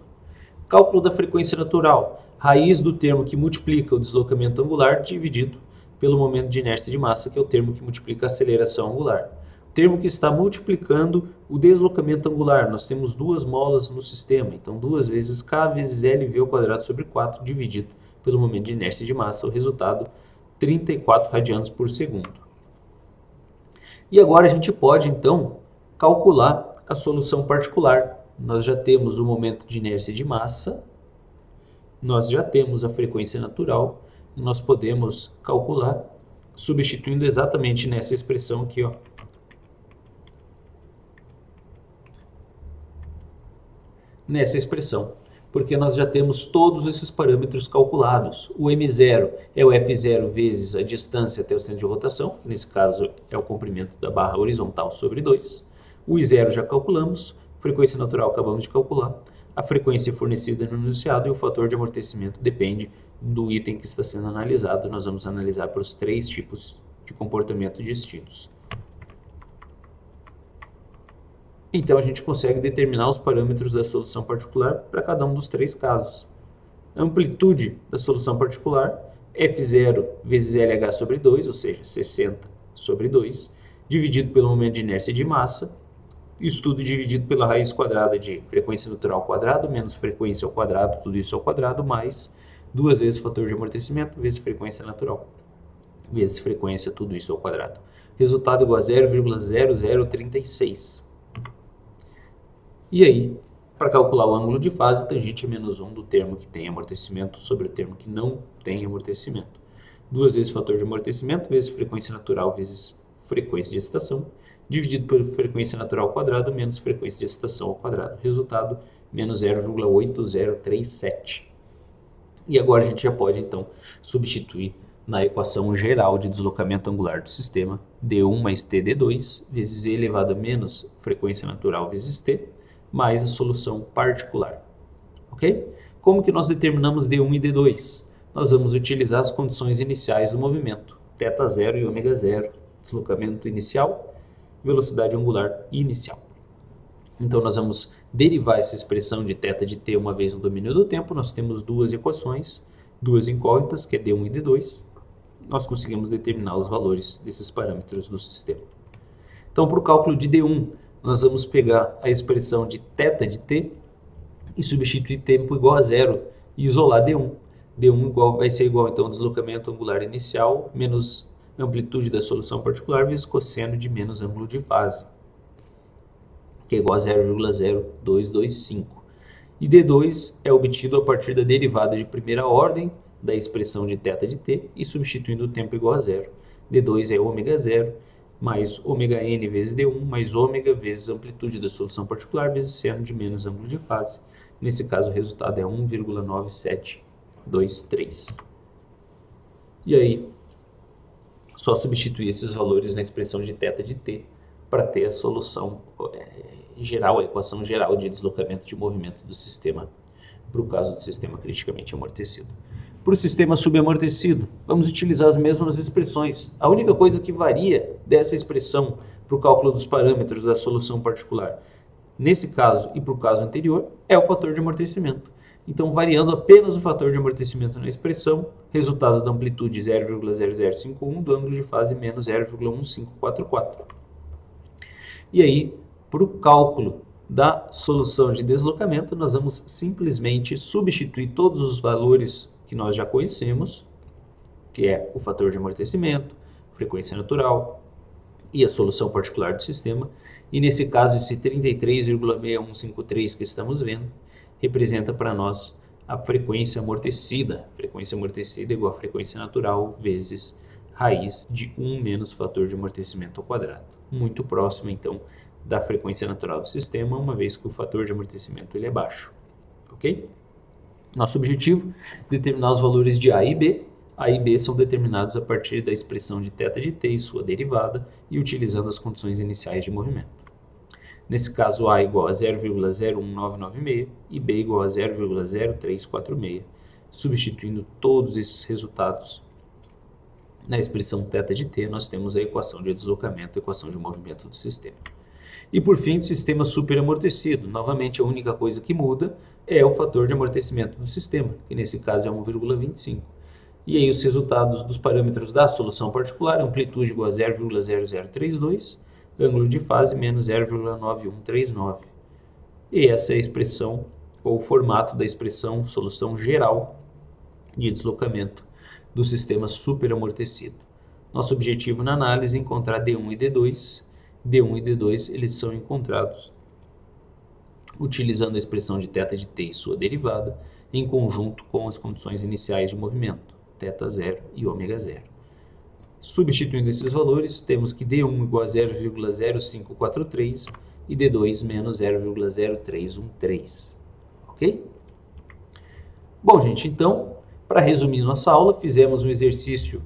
Cálculo da frequência natural. Raiz do termo que multiplica o deslocamento angular dividido pelo momento de inércia de massa, que é o termo que multiplica a aceleração angular. O termo que está multiplicando o deslocamento angular. Nós temos duas molas no sistema, então 2 vezes K vezes LV ao quadrado sobre 4 dividido pelo momento de inércia de massa. O resultado, 34 radianos por segundo. E agora a gente pode, então, calcular a solução particular. Nós já temos o momento de inércia de massa, nós já temos a frequência natural, e nós podemos calcular substituindo exatamente nessa expressão aqui, ó. Nessa expressão, porque nós já temos todos esses parâmetros calculados. O m0 é o f0 vezes a distância até o centro de rotação, nesse caso é o comprimento da barra horizontal sobre 2. O I0 já calculamos, frequência natural acabamos de calcular, a frequência fornecida no enunciado e o fator de amortecimento depende do item que está sendo analisado. Nós vamos analisar para os 3 tipos de comportamento distintos. Então a gente consegue determinar os parâmetros da solução particular para cada um dos 3 casos. A amplitude da solução particular, F0 vezes LH sobre 2, ou seja, 60 sobre 2, dividido pelo momento de inércia de massa, isso tudo dividido pela raiz quadrada de frequência natural ao quadrado, menos frequência ao quadrado, tudo isso ao quadrado, mais 2 vezes fator de amortecimento, vezes frequência natural, vezes frequência, tudo isso ao quadrado. Resultado igual a 0,0036. E aí, para calcular o ângulo de fase, tangente é menos 1 do termo que tem amortecimento sobre o termo que não tem amortecimento. 2 vezes fator de amortecimento, vezes frequência natural, vezes frequência de excitação, dividido pela frequência natural ao quadrado, menos frequência de excitação ao quadrado. Resultado, menos 0,8037. E agora a gente já pode, então, substituir na equação geral de deslocamento angular do sistema, d1 mais t d2, vezes e elevado a menos frequência natural vezes t, mais a solução particular. Ok? Como que nós determinamos d1 e d2? Nós vamos utilizar as condições iniciais do movimento, θ0 e ω0, deslocamento inicial, velocidade angular inicial. Então nós vamos derivar essa expressão de θ de t uma vez no domínio do tempo. Nós temos duas equações, duas incógnitas, que é d1 e d2. Nós conseguimos determinar os valores desses parâmetros do sistema. Então, para o cálculo de d1, nós vamos pegar a expressão de θ de t e substituir tempo igual a zero e isolar d1. d1 vai ser igual, então, ao deslocamento angular inicial menos amplitude da solução particular vezes cosseno de menos ângulo de fase, que é igual a 0,0225. E d2 é obtido a partir da derivada de primeira ordem da expressão de θ de t e substituindo o tempo igual a zero. d2 é ω0 mais ωn vezes d1 mais ômega vezes amplitude da solução particular vezes seno de menos ângulo de fase. Nesse caso o resultado é 1,9723. E aí, só substituir esses valores na expressão de θ de t para ter a solução geral, a equação geral de deslocamento de movimento do sistema, para o caso do sistema criticamente amortecido. Para o sistema subamortecido, vamos utilizar as mesmas expressões. A única coisa que varia dessa expressão para o cálculo dos parâmetros da solução particular, nesse caso e para o caso anterior, é o fator de amortecimento. Então, variando apenas o fator de amortecimento na expressão, resultado da amplitude 0,0051, do ângulo de fase menos 0,1544. E aí, para o cálculo da solução de deslocamento, nós vamos simplesmente substituir todos os valores que nós já conhecemos, que é o fator de amortecimento, frequência natural e a solução particular do sistema. E nesse caso, esse 33,6153 que estamos vendo, representa para nós a frequência amortecida. Frequência amortecida é igual a frequência natural vezes raiz de 1 menos fator de amortecimento ao quadrado. Muito próximo, então, da frequência natural do sistema, uma vez que o fator de amortecimento ele é baixo. Ok? Nosso objetivo é determinar os valores de A e B. A e B são determinados a partir da expressão de θ de t e sua derivada e utilizando as condições iniciais de movimento. Nesse caso, A igual a 0,01996 e B igual a 0,0346, substituindo todos esses resultados na expressão θ de t, nós temos a equação de deslocamento, a equação de movimento do sistema. E por fim, sistema superamortecido. Novamente, a única coisa que muda é o fator de amortecimento do sistema, que nesse caso é 1,25. E aí os resultados dos parâmetros da solução particular, amplitude igual a 0,0032, ângulo de fase menos 0,9139. E essa é a expressão, ou o formato da expressão solução geral de deslocamento do sistema superamortecido. Nosso objetivo na análise é encontrar D1 e D2. D1 e D2 eles são encontrados utilizando a expressão de θ de t e sua derivada, em conjunto com as condições iniciais de movimento, θ0 e ω0. Substituindo esses valores, temos que D1 igual a 0,0543 e D2 menos 0,0313. Ok? Bom, gente, então, para resumir nossa aula, fizemos um exercício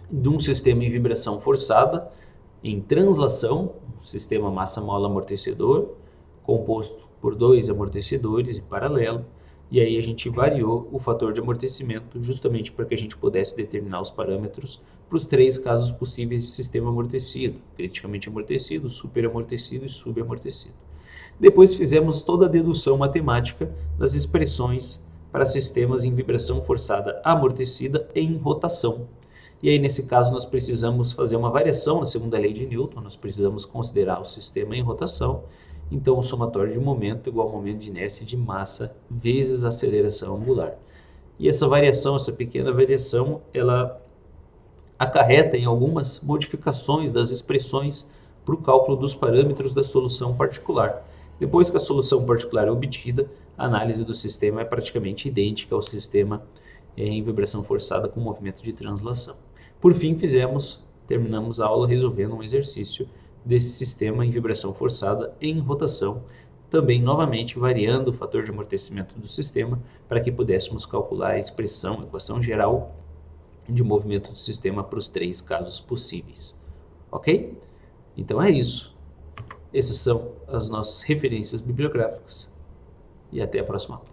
de um sistema em vibração forçada, em translação, um sistema massa-mola-amortecedor, composto por 2 amortecedores em paralelo, e aí a gente variou o fator de amortecimento justamente para que a gente pudesse determinar os parâmetros para os 3 casos possíveis de sistema amortecido: criticamente amortecido, superamortecido e subamortecido. Depois fizemos toda a dedução matemática das expressões para sistemas em vibração forçada amortecida em rotação. E aí, nesse caso, nós precisamos fazer uma variação na segunda lei de Newton, nós precisamos considerar o sistema em rotação. Então, o somatório de momento igual ao momento de inércia de massa vezes a aceleração angular. E essa variação, essa pequena variação, ela acarreta em algumas modificações das expressões para o cálculo dos parâmetros da solução particular. Depois que a solução particular é obtida, a análise do sistema é praticamente idêntica ao sistema em vibração forçada com movimento de translação. Por fim, terminamos a aula resolvendo um exercício desse sistema em vibração forçada em rotação, também novamente variando o fator de amortecimento do sistema para que pudéssemos calcular a expressão, a equação geral de movimento do sistema para os 3 casos possíveis. Ok? Então é isso. Essas são as nossas referências bibliográficas e até a próxima aula.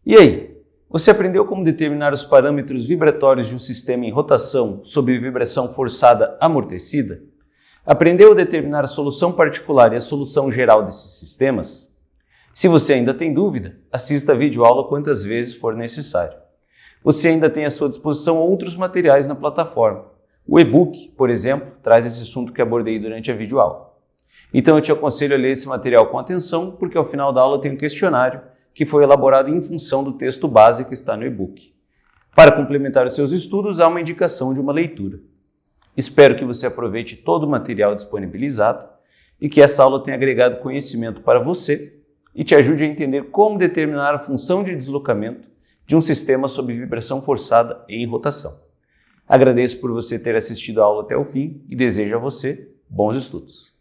E aí? Você aprendeu como determinar os parâmetros vibratórios de um sistema em rotação sob vibração forçada amortecida? Aprendeu a determinar a solução particular e a solução geral desses sistemas? Se você ainda tem dúvida, assista a videoaula quantas vezes for necessário. Você ainda tem à sua disposição outros materiais na plataforma. O e-book, por exemplo, traz esse assunto que abordei durante a videoaula. Então eu te aconselho a ler esse material com atenção, porque ao final da aula tem um questionário que foi elaborado em função do texto base que está no e-book. Para complementar os seus estudos, há uma indicação de uma leitura. Espero que você aproveite todo o material disponibilizado e que essa aula tenha agregado conhecimento para você e te ajude a entender como determinar a função de deslocamento de um sistema sob vibração forçada em rotação. Agradeço por você ter assistido a aula até o fim e desejo a você bons estudos.